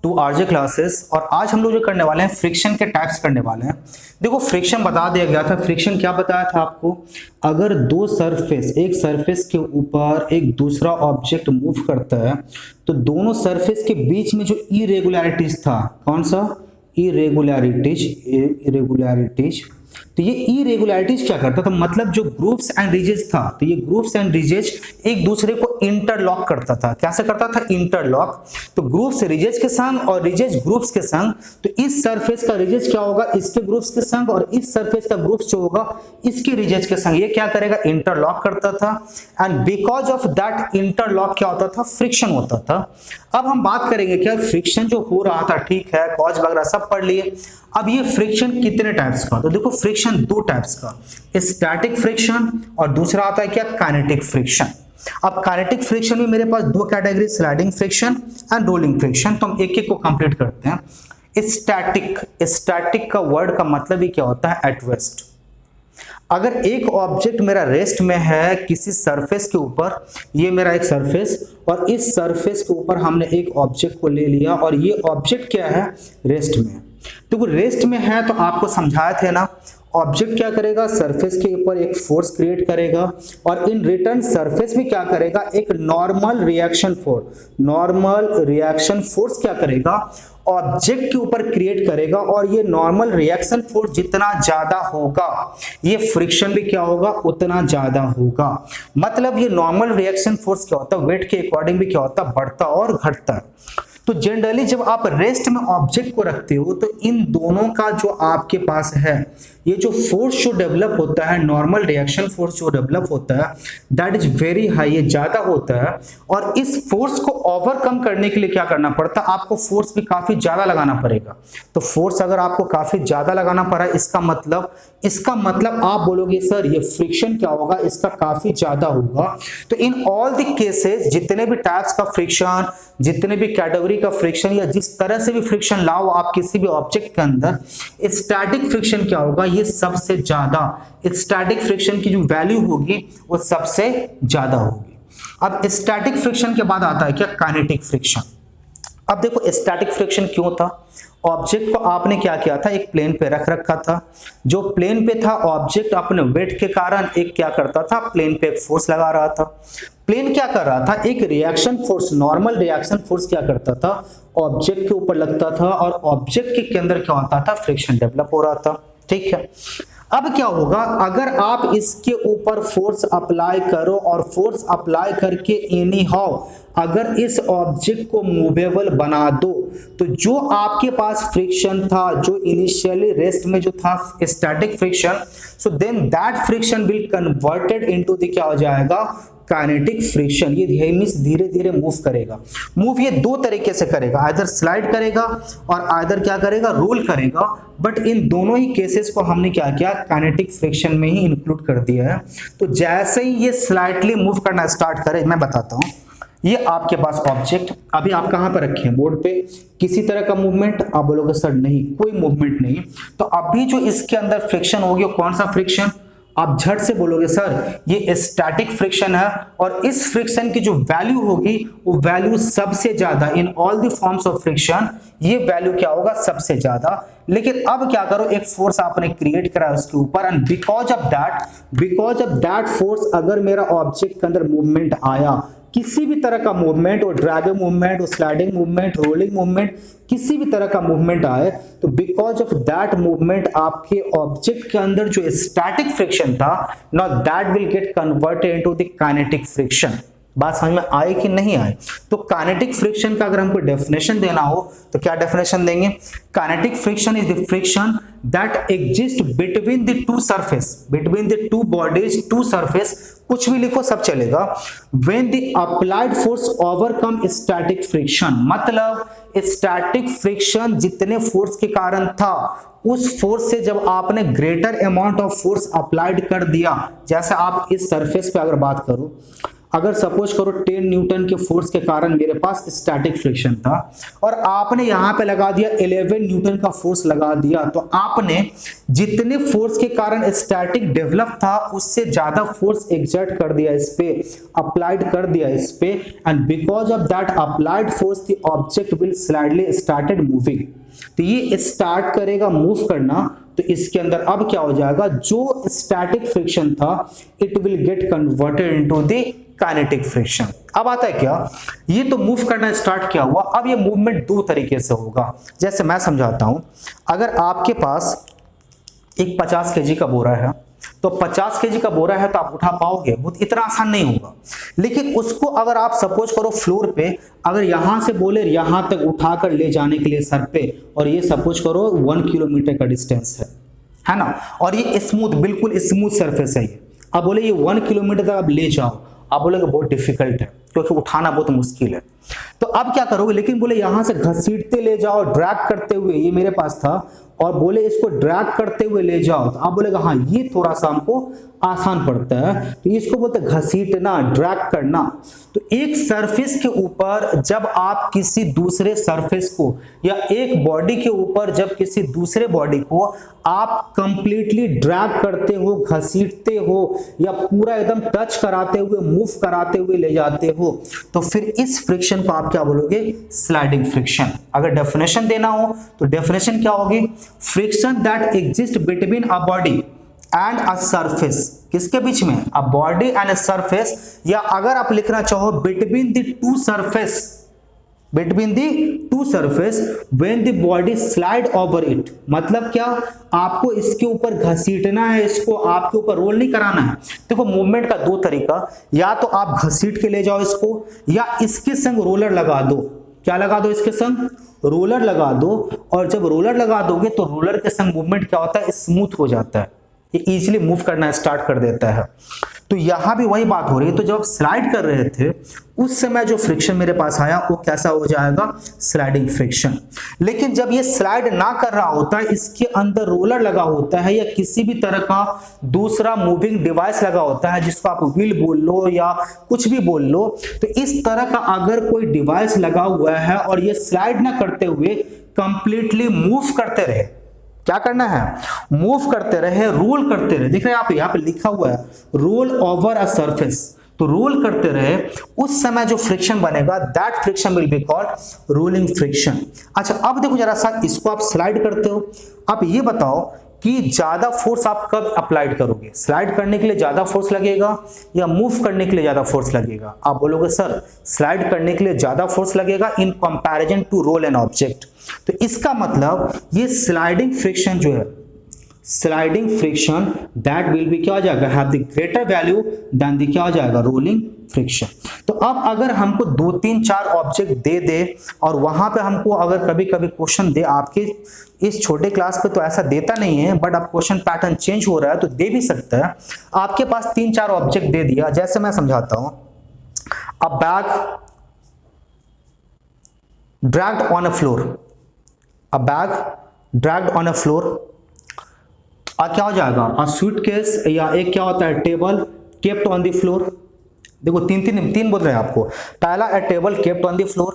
To RJ classes. और आज हम लोग जो करने वाले हैं फ्रिक्शन के टाइप्स करने वाले हैं। देखो फ्रिक्शन बता दिया गया था, फ्रिक्शन क्या बताया था आपको, अगर दो सरफेस एक सरफेस के ऊपर एक दूसरा ऑब्जेक्ट मूव करता है तो दोनों सरफेस के बीच में जो इरेगुलरिटीज था, कौन सा इरेगुलरिटीज, तो ये इरेगुलरिटीज क्या करता था, मतलब जो ग्रुप्स एंड रिजेस था, तो ये ग्रुप्स एंड रिजेस एक दूसरे को इंटरलॉक करता था। कैसे करता था, इंटरलॉक, तो ग्रुप्स रिजेस के संग और रिजेस ग्रुप्स के संग। तो इस सरफेस का रिजेस क्या होगा, इसके ग्रुप्स के संग, और इस सरफेस का ग्रुप्स जो होगा इसके रिजेस के संग। ये क्या करेगा, इंटरलॉक करता था। And because of that interlock क्या होता था, फ्रिक्शन होता था। अब हम बात करेंगे क्या फ्रिक्शन जो हो रहा था, ठीक है, कॉज वगैरह सब पढ़ लिए। अब ये फ्रिक्शन कितने टाइप्स का, तो देखो फ्रिक्शन दो टाइप्स का, स्टैटिक फ्रिक्शन और दूसरा आता है क्या, काइनेटिक फ्रिक्शन। अब काइनेटिक फ्रिक्शन में मेरे पास दो category, sliding friction and rolling friction. तो हम एक एक को कंप्लीट करते हैं। स्टैटिक का वर्ड का मतलब ही क्या होता है, एट रेस्ट। अगर एक ऑब्जेक्ट मेरा रेस्ट में है किसी सरफेस के ऊपर, ये मेरा एक सरफेस, और इस सरफेस के ऊपर हमने एक ऑब्जेक्ट को ले लिया और ये ऑब्जेक्ट क्या है, रेस्ट में। तो वो रेस्ट में है तो आपको समझाया थे ना, ऑब्जेक्ट क्या करेगा, सरफेस के ऊपर एक फोर्स क्रिएट करेगा और इन रिटर्न सरफेस भी क्या करेगा, एक नॉर्मल रिएक्शन फोर्स क्या करेगा, ऑब्जेक्ट के ऊपर क्रिएट करेगा। और ये नॉर्मल रिएक्शन फोर्स जितना ज्यादा होगा ये फ्रिक्शन भी क्या होगा, उतना ज्यादा होगा। मतलब ये नॉर्मल रिएक्शन फोर्स क्या होता है, वेट के अकॉर्डिंग भी क्या होता है, बढ़ता और घटता है। तो जनरली जब आप रेस्ट में ऑब्जेक्ट को रखते हो तो इन दोनों का जो आपके पास है, ये जो फोर्स जो डेवलप होता है, नॉर्मल रिएक्शन फोर्स जो डेवलप होता है, दैट इज वेरी हाई, ये ज्यादा होता है। और इस फोर्स को ओवरकम करने के लिए क्या करना पड़ता है, आपको फोर्स भी काफी ज्यादा लगाना पड़ेगा। तो फोर्स अगर आपको काफी ज्यादा लगाना पड़ा, इसका मतलब आप बोलोगे सर ये फ्रिक्शन क्या होगा, इसका काफी ज्यादा होगा। तो इन ऑल द केसेस जितने भी टाइप्स का फ्रिक्शन, जितने भी कैटेगरी का फ्रिक्शन या जिस तरह से भी फ्रिक्शन लाओ आप किसी भी ऑब्जेक्ट के अंदर, स्टैटिक फ्रिक्शन क्या होगा, ये सबसे ज्यादा, स्टैटिक फ्रिक्शन की जो वैल्यू होगी वो सबसे ज्यादा होगी। अब स्टैटिक फ्रिक्शन के बाद आता है क्या, काइनेटिक फ्रिक्शन। अब देखो स्टैटिक फ्रिक्शन क्यों था, ऑब्जेक्ट को आपने क्या किया था, एक प्लेन पे रख रखा था। जो प्लेन पे था ऑब्जेक्ट अपने वेट के कारण एक क्या करता था, प्लेन पे एक फोर्स लगा रहा था। प्लेन क्या कर रहा था, एक reaction force, normal reaction force क्या करता था, ऑब्जेक्ट के ऊपर लगता था और ऑब्जेक्ट के अंदर क्या होता था, फ्रिक्शन डेवलप हो रहा था। ठीक है, अब क्या होगा, अगर आप इसके ऊपर फोर्स अप्लाई करो और फोर्स अप्लाई करके एनी हाउ अगर इस ऑब्जेक्ट को मूवेबल बना दो, तो जो आपके पास फ्रिक्शन था, जो इनिशियली रेस्ट में जो था static friction, so then that friction will converted into the क्या हो जाएगा, काइनेटिक फ्रिक्शन। ये धीरे धीरे मूव करेगा। मूव ये दो तरीके से करेगा, आइदर स्लाइड करेगा और आइदर क्या करेगा, रोल करेगा। बट इन दोनों ही केसेस को हमने क्या किया, काइनेटिक फ्रिक्शन में ही इंक्लूड कर दिया है। तो जैसे ही ये स्लाइटली मूव करना स्टार्ट करे, मैं बताता हूं, ये आपके पास ऑब्जेक्ट अभी आप कहां पर रखे हैं, बोर्ड पे, किसी तरह का मूवमेंट, आप बोलोगे सर नहीं कोई मूवमेंट नहीं, तो अभी जो इसके अंदर फ्रिक्शन होगी वो कौन सा फ्रिक्शन, आप झट से बोलोगे सर ये स्टैटिक फ्रिक्शन है। और इस फ्रिक्शन की जो वैल्यू होगी वो वैल्यू सबसे ज्यादा in all the forms of friction, ये वैल्यू क्या होगा, सबसे ज्यादा। लेकिन अब क्या करो, एक फोर्स आपने क्रिएट करा उसके ऊपर, and because of that force अगर मेरा ऑब्जेक्ट के अंदर मूवमेंट आया, किसी भी तरह का मूवमेंट, वो ड्रैगिंग मूवमेंट, वो स्लाइडिंग मूवमेंट, रोलिंग मूवमेंट, किसी भी तरह का मूवमेंट आए, तो बिकॉज ऑफ दैट मूवमेंट आपके ऑब्जेक्ट के अंदर जो स्टैटिक फ्रिक्शन था, now that will get converted into the kinetic friction. बात समझ में आए कि नहीं आए। तो काइनेटिक फ्रिक्शन का अगर हमको डेफिनेशन देना हो तो क्या डेफिनेशन देंगे, kinetic friction is the friction that exist between the two surface, between the two bodies, two surface, कुछ भी लिखो सब चलेगा, when the applied force overcome static friction. मतलब स्टैटिक फ्रिक्शन जितने फोर्स के कारण था, उस फोर्स से जब आपने greater amount of force applied कर दिया, जैसे आप इस सरफेस पे अगर बात करो, अगर सपोज करो 10 न्यूटन के फोर्स के कारण मेरे पास स्टैटिक फ्रिक्शन था और आपने यहां पे लगा दिया 11 न्यूटन का फोर्स लगा दिया, तो आपने जितने फोर्स के कारण स्टैटिक डेवलप था उससे ज्यादा फोर्स एक्सर्ट कर दिया इस पे, अप्लाइड कर दिया इस पे, and because of that applied force the object will slightly started moving. तो ये स्टार्ट करेगा मूव करना, तो इसके अंदर अब क्या हो जाएगा, जो स्टैटिक फ्रिक्शन था it will get converted into the kinetic friction. अब आता है क्या, ये तो मूव करना स्टार्ट किया हुआ, अब ये मूवमेंट दो तरीके से होगा। जैसे मैं समझाता हूं, अगर आपके पास एक 50 केजी का बोरा है, तो 50 केजी का बोरा है तो आप उठा पाओगे, बहुत इतना आसान नहीं होगा। लेकिन उसको अगर आप सपोज करो फ्लोर पे, अगर यहां से बोले यहां तक उठाकर ले जाने के लिए सर पे, और ये सपोज करो 1 किलोमीटर का डिस्टेंस है ना, और ये स्मूथ, बिल्कुल स्मूथ सरफेस है ये, अब बोले ये 1 किलोमीटर तक आप ले जाओ, आप बोलेगे बहुत डिफिकल्ट है क्योंकि उठाना बहुत मुश्किल है। तो अब क्या करोगे, लेकिन बोले यहां से घसीटते ले जाओ, ड्रैग करते हुए, ये मेरे पास था, और बोले इसको ड्रैग करते हुए ले जाओ, तो आप बोलेगा हाँ ये थोड़ा सा हमको आसान पड़ता है, तो इसको बोलते घसीटना, ड्रैग करना। तो एक सरफेस के ऊपर जब आप किसी दूसरे सरफेस को, या एक बॉडी के ऊपर जब किसी दूसरे बॉडी को आप कंप्लीटली ड्रैग करते हो, घसीटते हो, या पूरा एकदम टच कराते हुए, मूव कराते हुए ले जाते हो, तो फिर इस फ्रिक्शन को आप क्या बोलोगे, स्लाइडिंग फ्रिक्शन। अगर डेफिनेशन देना हो तो डेफिनेशन क्या होगी, friction that exist between a body and a surface, किसके बीच में, a body and a surface, या अगर आप लिखना चाहो between the two surface, between the two surface when the body slide over it. मतलब क्या, आपको इसके ऊपर घसीटना है, इसको आपके ऊपर रोल नहीं कराना है। देखो मूवमेंट का दो तरीका, या तो आप घसीट के ले जाओ इसको, या इसके संग रोलर लगा दो। क्या लगा दो, इसके संग रोलर लगा दो, और जब रोलर लगा दोगे तो रोलर के संग मूवमेंट क्या होता है, स्मूथ हो जाता है, ये इजीली मूव करना स्टार्ट कर देता है। तो यहां भी वही बात हो रही है। तो जब आप स्लाइड कर रहे थे उस समय जो फ्रिक्शन मेरे पास आया वो कैसा हो जाएगा, स्लाइडिंग फ्रिक्शन। लेकिन जब ये स्लाइड ना कर रहा होता है, इसके अंदर रोलर लगा होता है या किसी भी तरह का दूसरा मूविंग डिवाइस लगा होता है, जिसको आप व्हील बोल लो या कुछ भी बोल लो, तो इस तरह का अगर कोई डिवाइस लगा हुआ है और ये स्लाइड ना करते हुए कंप्लीटली मूव करते रहे, क्या करना है, मूव करते रहे, रोल करते रहे, देख रहे हैं आप यहाँ पे लिखा हुआ है रोल ओवर अ सरफेस, तो रोल करते रहे, उस समय जो फ्रिक्शन बनेगा that friction will be called rolling friction. अच्छा अब देखो जरा सा, इसको आप स्लाइड करते हो, आप ये बताओ कि ज्यादा फोर्स आप कब अप्लाइड करोगे, स्लाइड करने के लिए ज्यादा फोर्स लगेगा या मूव करने के लिए ज्यादा फोर्स लगेगा। आप बोलोगे सर स्लाइड करने के लिए ज्यादा फोर्स लगेगा in comparison to roll an object. तो इसका मतलब ये स्लाइडिंग फ्रिक्शन जो है, sliding friction that will be क्या हो जाएगा, have the greater value than the क्या हो जाएगा, रोलिंग फ्रिक्शन। तो अब अगर हमको 2 3 4 ऑब्जेक्ट दे दे और वहां पे हमको अगर कभी कभी क्वेश्चन दे, आपके इस छोटे क्लास पे तो ऐसा देता नहीं है, बट अब क्वेश्चन पैटर्न चेंज हो रहा है तो दे भी सकता है। आपके पास 3 4 ऑब्जेक्ट दे दिया, जैसे मैं समझाता हूं, अ bag dragged on a floor, a bag dragged on a floor, क्या हो जाएगा, a suitcase, या एक क्या होता है table kept on the floor। देखो तीन बोल रहे हैं आपको, पहला a table kept on the floor,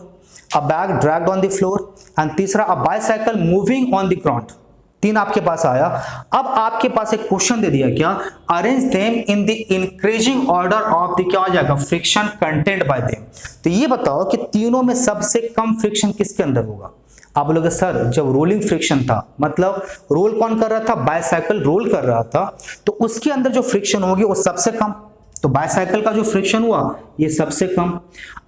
a bag dragged on the floor, and तीसरा a bicycle moving on the ground। 3 आपके पास आया। अब आपके पास एक क्वेश्चन दे दिया, क्या, arrange them in the increasing order of the क्या हो जाएगा, फ्रिक्शन कंटेंट बाय देम। तो ये बताओ कि तीनों में सबसे कम फ्रिक्शन किसके अंदर होगा। आप बोलोगे सर जब रोलिंग फ्रिक्शन था, मतलब रोल कौन कर रहा था, बाइसाइकिल रोल कर रहा था, तो उसके अंदर जो फ्रिक्शन होगी वो सबसे कम, तो बाइसाइकिल का जो फ्रिक्शन हुआ ये सबसे कम।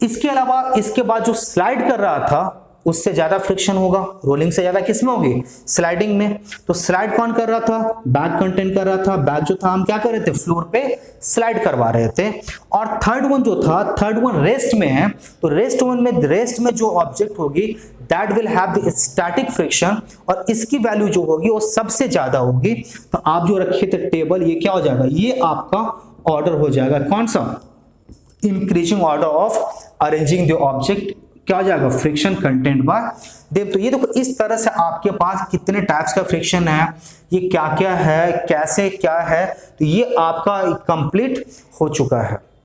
इसके अलावा इसके बाद जो स्लाइड कर रहा था उससे ज्यादा फ्रिक्शन होगा, रोलिंग से ज्यादा किसमें होगी, स्लाइडिंग में। तो स्लाइड कौन कर रहा था, बैग कंटेंट कर रहा था, बैग जो था हम क्या कर रहे थे, फ्लोर पे स्लाइड करवा रहे थे। और थर्ड वन जो था, थर्ड वन रेस्ट में है, तो रेस्ट में जो ऑब्जेक्ट होगी that will have the static friction, और इसकी वैल्यू जो होगी वो सबसे ज्यादा होगी। तो आप जो रखे थे टेबल, ये क्या हो जाएगा, ये आपका ऑर्डर हो जाएगा, कौन सा, increasing order of arranging the object, क्या हो जाएगा, फ्रिक्शन कंटेंट बाय देम। तो ये देखो इस तरह से आपके पास कितने टाइप्स का फ्रिक्शन है, ये क्या क्या है, कैसे क्या है, तो ये आपका कंप्लीट हो चुका है।